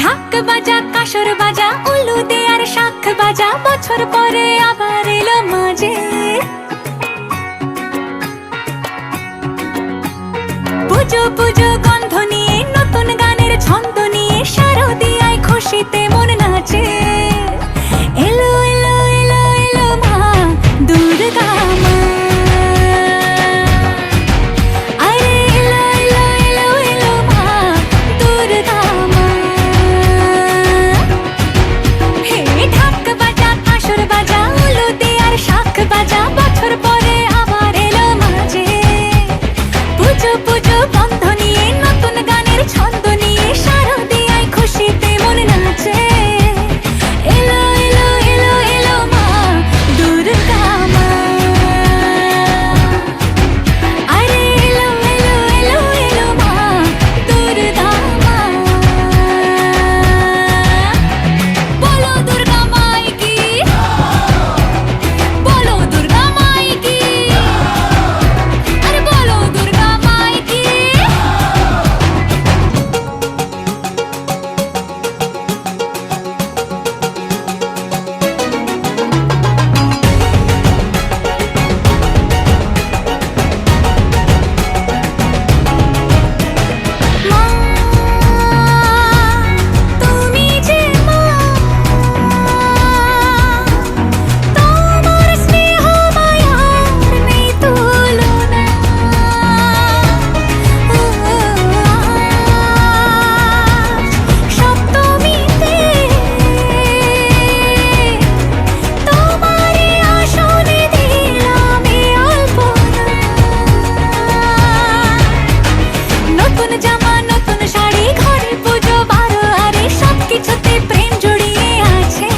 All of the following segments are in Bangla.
ঢাক বাজা কাসর বাজা উলু দে আর শাখ বাজা, বছর পরে আবার এলো মাঝে। পুজো পুজো গন্ধ নিয়ে নতুন গানের ছন্দ নিয়ে শারদিয়ায় খুশিতে মন নাচে। এলো এলো এলো এলো মা দুর্গা মা, আরে এলো এলো এলো এলো মা দুর্গা মা। হে ঢাক বাজা কাসর বাজা উলু দে আর শাখ বাজা, বছর পরে আবার এলো মাঝে। পুজো পুজো গন্ধ নিয়ে নতুন গানের ছন্দ নিয়ে শারদিয়ায় খুশিতে মন নাচে। এলো এলো এলো এলো মা দুর্গা মা, আরে এলো এলো এলো এলো মা দুর্গা মা। বলো দুর্গা মাই কি, বলো দুর্গা মাই কি, আরে বলো দুর্গা মাই কি। মা তুমি যে মা, তোমার স্নেহ মায়ার নেই তুলনা। সপ্তমীতে তোমারে আসনে দিলাম এ আলপনা। নতুন জামা নতুন শাড়ি ঘরে পুজো বারো, আরে সবকিছুতে প্রেম জড়িয়ে আছে।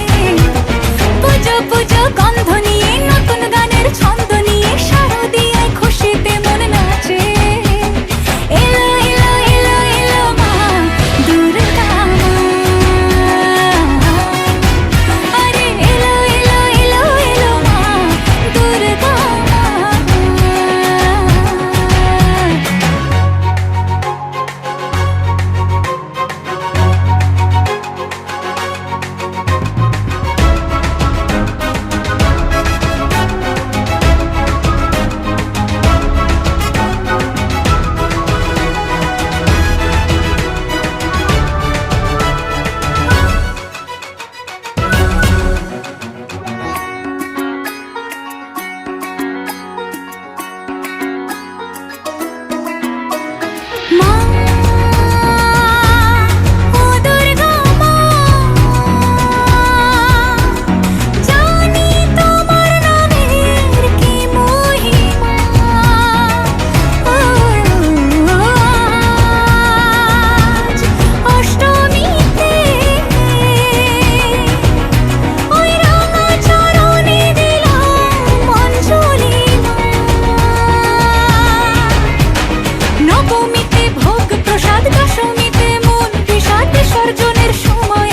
পুজো পুজো গন্ধ নিয়ে নতুন গানের ছন্দ নিয়ে শারদিয়ায় খুশিতে মন নাচে। এলো এলো এলো এলো মা দুর্গা মা, আরে এলো এলো এলো এলো মা দুর্গা মা। মা ও দুর্গা মা, জানি তোমার নামের কি মহিমা। আজ অষ্টমীতে ওই রাঙা চরণে দিলাম অঞ্জলি মা। নবমীতে ভোগ প্রসাদ, দশমীতে মন বিষাদ বিসর্জনের সময়